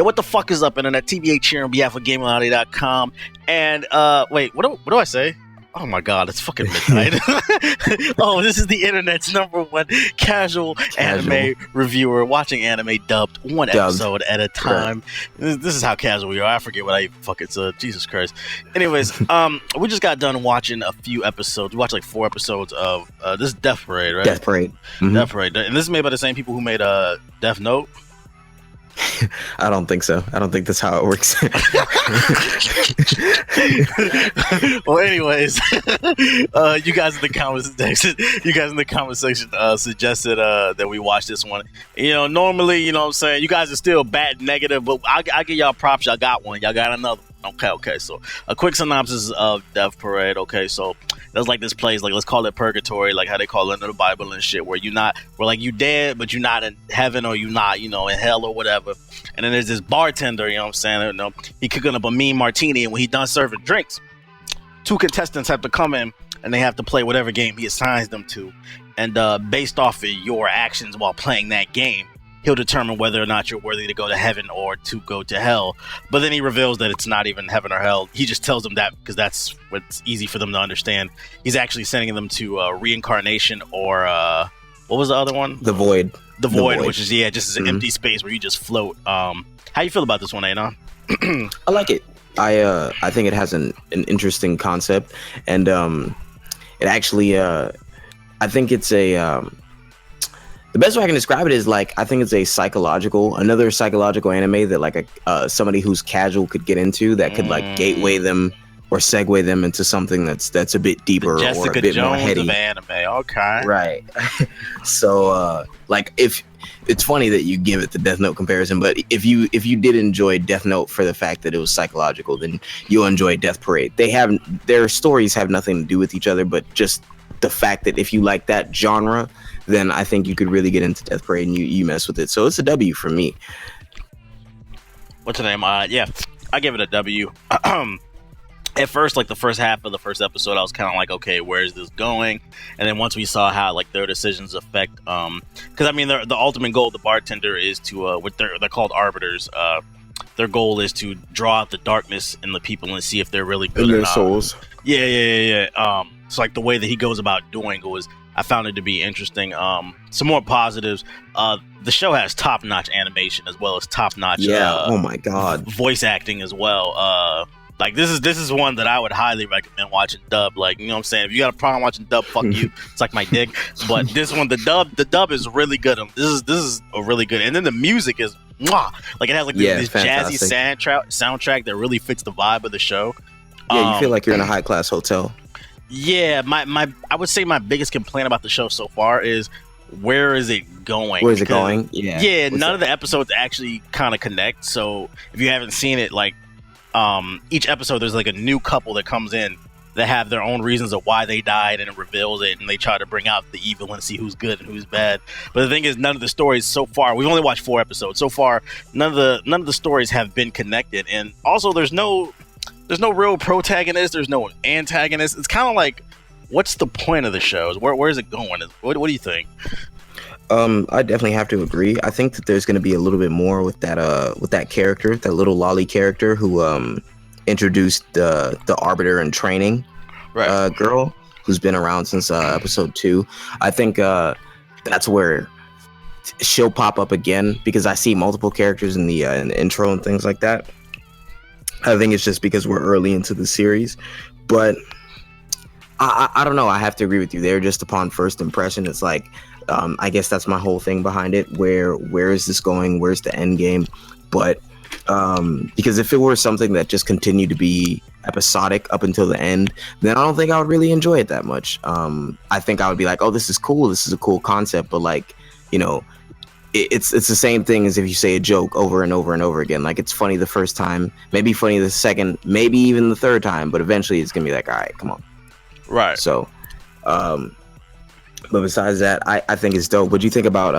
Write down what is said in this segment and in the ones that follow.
Yo, what the fuck is up, Internet? TBH here on behalf of Illuminaughty.com. And, wait, what do I say? Oh my god, it's fucking midnight. Oh, this is the Internet's #1 casual anime reviewer, watching anime dubbed episode at a time. Right. This is how casual we are. I forget what I fucking said. Jesus Christ. Anyways, we just got done watching a few episodes. We watched like 4 episodes of this is Death Parade, right? Death Parade. Mm-hmm. Death Parade. And this is made by the same people who made Death Note. I don't think so. I don't think that's how it works. Well, anyways, you guys in the comment section suggested that we watch this one. You know, normally, you know what I'm saying, you guys are still bad negative, but I give y'all props. Y'all got one. Y'all got another. Okay. So a quick synopsis of Death Parade. Okay, so there's like this place, like let's call it purgatory, like how they call it in the Bible and shit, where like you dead, but you're not in heaven or you're not, in hell or whatever. And then there's this bartender, you know what I'm saying? He cooking up a mean martini, and when he done serving drinks, 2 contestants have to come in and they have to play whatever game he assigns them to. And based off of your actions while playing that game, he'll determine whether or not you're worthy to go to heaven or to go to hell. But then he reveals that it's not even heaven or hell. He just tells them that because that's what's easy for them to understand. He's actually sending them to reincarnation or what was the other one? The Void. The Void, which is just an empty space where you just float. How you feel about this one, Anon? I like it. I think it has an interesting concept, and it actually I think it's a the best way I can describe it is like I think it's another psychological anime that like somebody who's casual could get into, that could like gateway them or segue them into something that's a bit deeper or a bit more heady. Of anime, okay, right? So like if it's funny that you give it the Death Note comparison, but if you did enjoy Death Note for the fact that it was psychological, then you'll enjoy Death Parade. Their stories have nothing to do with each other, but just the fact that if you like that genre, then I think you could really get into Death Parade and you mess with it. So it's a W for me. What's the name? Yeah, I give it a W. At first, like the first half of the first episode, I was kind of like, okay, where is this going? And then once we saw how like their decisions affect, because I mean, the ultimate goal of the bartender is to, they're called arbiters. Their goal is to draw out the darkness in the people and see if they're really good in or their not. souls. Yeah. So like the way that he goes about doing it was, I found it to be interesting. Some more positives. The show has top-notch animation as well as top-notch oh my god, voice acting as well. Like this is one that I would highly recommend watching dub. Like, you know what I'm saying? If you got a problem watching dub, fuck you. It's like my dick. But this one, the dub is really good. This is a really good. And then the music is mwah! Like it has like this jazzy soundtrack that really fits the vibe of the show. Yeah, you feel like you're in a high-class hotel. Yeah, I would say my biggest complaint about the show so far is where is it going? Where is it going? Yeah. None of the episodes actually kind of connect. So if you haven't seen it, like each episode there's like a new couple that comes in that have their own reasons of why they died, and it reveals it, and they try to bring out the evil and see who's good and who's bad. But the thing is, none of the stories so far, we've only watched 4 episodes so far, none of the stories have been connected. And also there's no real protagonist, there's no antagonist. It's kind of like, what's the point of the show? Where is it going? What do you think? I definitely have to agree. I think that there's going to be a little bit more with that character, that little lolly character who introduced the arbiter in training, right? Girl who's been around since episode 2. I think that's where she'll pop up again, because I see multiple characters in the intro and things like that. I think it's just because we're early into the series, but I don't know. I have to agree with you there. Just upon first impression, it's like, I guess that's my whole thing behind it. Where is this going? Where's the end game? But because if it were something that just continued to be episodic up until the end, then I don't think I would really enjoy it that much. I think I would be like, oh, this is cool. This is a cool concept. But like, it's the same thing as if you say a joke over and over and over again. Like, it's funny the first time, maybe funny the second, maybe even the third time, but eventually it's gonna be like, all right, come on. Right. So, but besides that, I think it's dope. What do you think about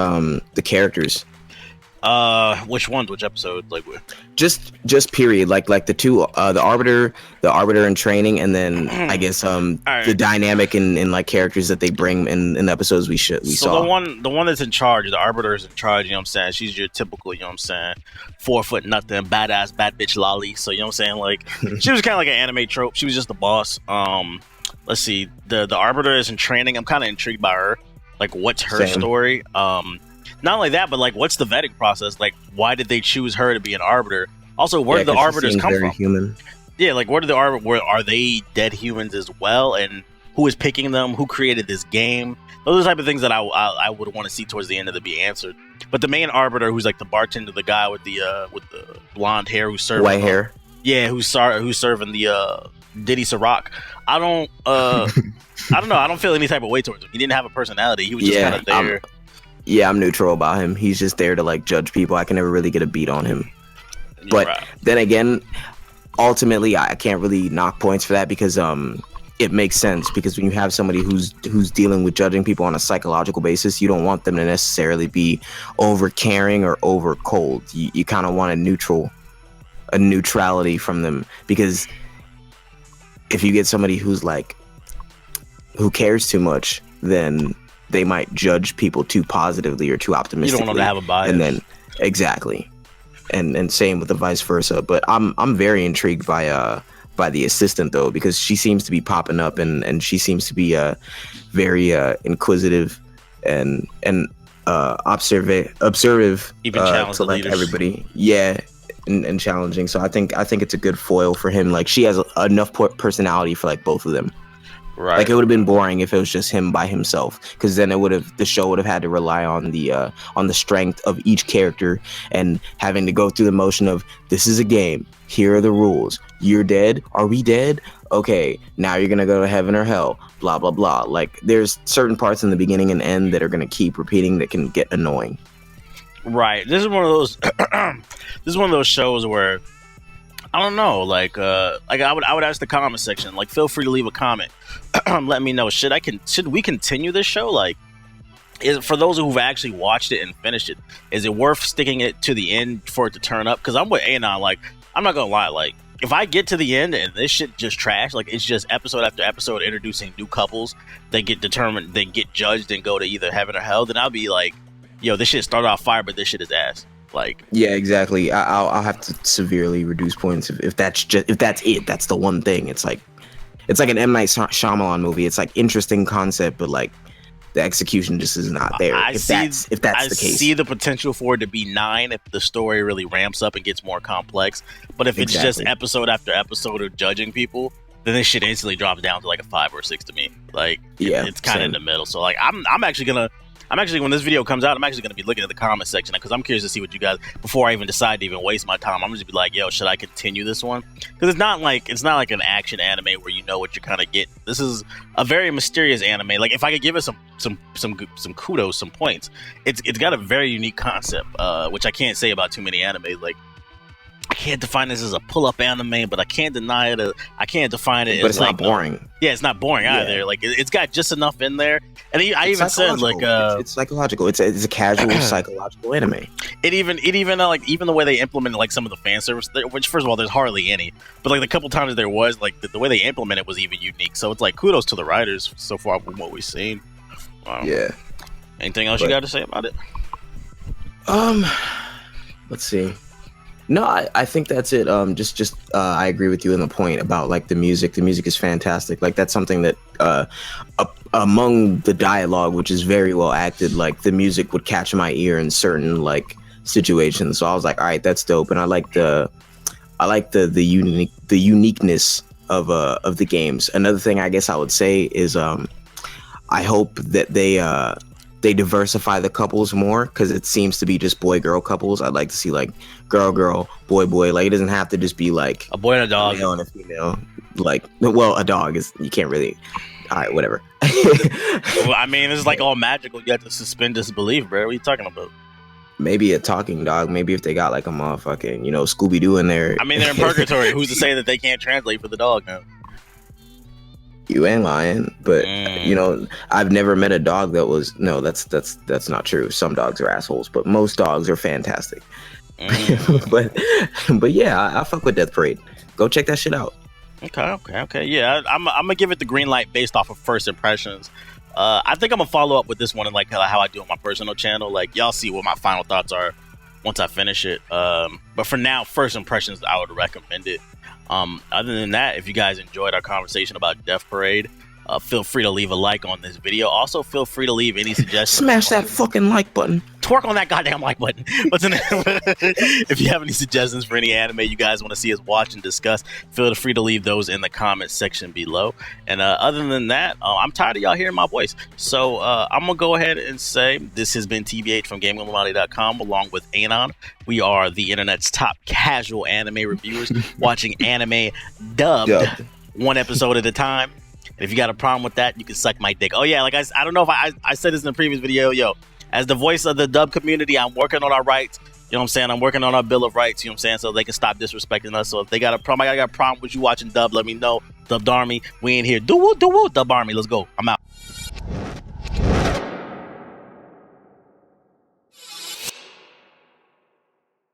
the characters? Which ones? Which episode? Like, Just period. Like the two, the arbiter in training, and then I guess right. the dynamic in like characters that they bring in the episodes we saw. The one that's in charge, the arbiter is in charge. You know what I'm saying? She's your typical, you know what I'm saying, 4 foot nothing, badass, bad bitch lolly. So you know what I'm saying? Like, she was kind of like an anime trope. She was just the boss. Let's see. The arbiter is in training. I'm kind of intrigued by her. Like, what's her story? Not only that, but like, what's the vetting process? Like, why did they choose her to be an arbiter? Also, where did the arbiters come from? Human. Yeah, like, where did the arbiter? Where are they dead humans as well? And who is picking them? Who created this game? Those are the type of things that I would want to see towards the end of it be answered. But the main arbiter, who's like the bartender, the guy with the blonde hair, who's serving white hair, yeah, who's serving the Diddy Ciroc. I don't know. I don't feel any type of way towards him. He didn't have a personality. He was just kind of there. I'm neutral about him. He's just there to like judge people. I can never really get a beat on him. But then again, ultimately, I can't really knock points for that because it makes sense. Because when you have somebody who's dealing with judging people on a psychological basis, you don't want them to necessarily be over caring or over cold. You kind of want a neutrality from them, because if you get somebody who cares too much, then they might judge people too positively or too optimistically. You don't want them to have a bias. And then exactly. And same with the vice versa. But I'm very intrigued by the assistant though, because she seems to be popping up and she seems to be very inquisitive and observative even to like everybody. Yeah. And challenging. So I think it's a good foil for him. Like, she has enough personality for like both of them. Right. Like, it would have been boring if it was just him by himself, because then the show would have had to rely on the strength of each character and having to go through the motion of, this is a game, here are the rules, you're dead, are we dead? Okay, now you're gonna go to heaven or hell, blah blah blah. Like, there's certain parts in the beginning and end that are gonna keep repeating that can get annoying. Right. This is one of those this is one of those shows where I don't know, like I would ask the comment section, like, feel free to leave a comment. Let me know, should we continue this show? Like, for those who've actually watched it and finished it, is it worth sticking it to the end for it to turn up? Because I'm with Anon. Like, I'm not gonna lie, like, if I get to the end and this shit just trash, like, it's just episode after episode introducing new couples that get determined, they get judged and go to either heaven or hell, then I'll be like, yo, this shit started off fire, but this shit is ass. Like, yeah, exactly. I'll have to severely reduce points if that's it. That's the one thing. It's like an M. Night Shyamalan movie. It's like interesting concept, but like the execution just is not there. If that's the case, I see the potential for it to be 9 if the story really ramps up and gets more complex. But if it's just episode after episode of judging people, then this shit instantly drops down to like a 5 or 6 to me. Like, yeah, it's kind of in the middle. So like, I'm actually, when this video comes out, I'm actually going to be looking at the comment section because I'm curious to see what you guys, before I even decide to even waste my time, I'm just be like, yo, should I continue this one? Because it's not like an action anime where you know what you're kind of getting. This is a very mysterious anime. Like, if I could give it some kudos, some points, it's got a very unique concept, which I can't say about too many animes. Like, I can't define this as a pull-up anime, but I can't deny it. I can't define it. But as it's like, not boring. Yeah, it's not boring either. Like, it's got just enough in there. And I even said, like, it's psychological. It's a casual psychological anime. It even like, even the way they implemented like some of the fan service, which first of all, there's hardly any, but like the couple times there was, like, the way they implemented was even unique. So it's like, kudos to the writers so far from what we've seen. Yeah. Anything else you got to say about it? Let's see. No, I think that's it. I agree with you in the point about like the music. The music is fantastic. Like, that's something that among the dialogue, which is very well acted, like the music would catch my ear in certain like situations. So I was like, all right, that's dope. And I like the uniqueness of the games. Another thing I guess I would say is I hope that they diversify the couples more, because it seems to be just boy-girl couples. I'd like to see like girl-girl, boy-boy. Like, it doesn't have to just be like a boy and a dog, male and a female. Like, well, a dog is, you can't really. All right, whatever. Well, I mean, it's like all magical. You have to suspend disbelief, bro. What are you talking about? Maybe a talking dog. Maybe if they got like a motherfucking, Scooby-Doo in there. I mean, they're in purgatory. Who's to say that they can't translate for the dog now? You ain't lying, but you know, I've never met a dog that was no. That's not true. Some dogs are assholes, but most dogs are fantastic. but yeah, I fuck with Death Parade. Go check that shit out. Okay. Yeah, I'm gonna give it the green light based off of first impressions. I think I'm gonna follow up with this one and like how I do on my personal channel. Like y'all see what my final thoughts are once I finish it. But for now, first impressions, I would recommend it. Other than that, if you guys enjoyed our conversation about Death Parade, feel free to leave a like on this video. Also, feel free to leave any suggestions. Smash that fucking like button. Twerk on that goddamn like button. If you have any suggestions for any anime you guys want to see us watch and discuss, feel free to leave those in the comments section below. And other than that, I'm tired of y'all hearing my voice. So I'm going to go ahead and say this has been TBH from GamingIlluminati.com along with Anon. We are the internet's top casual anime reviewers watching anime dubbed one episode at a time. And if you got a problem with that, you can suck my dick. Oh yeah, like I don't know if I said this in the previous video. Yo, as the voice of the dub community, I'm working on our rights. You know what I'm saying? I'm working on our Bill of Rights. You know what I'm saying? So they can stop disrespecting us. So if they got a problem, I got a problem with you watching dub, let me know. Dubbed Army, we ain't here. Do woo, Dub Army. Let's go. I'm out.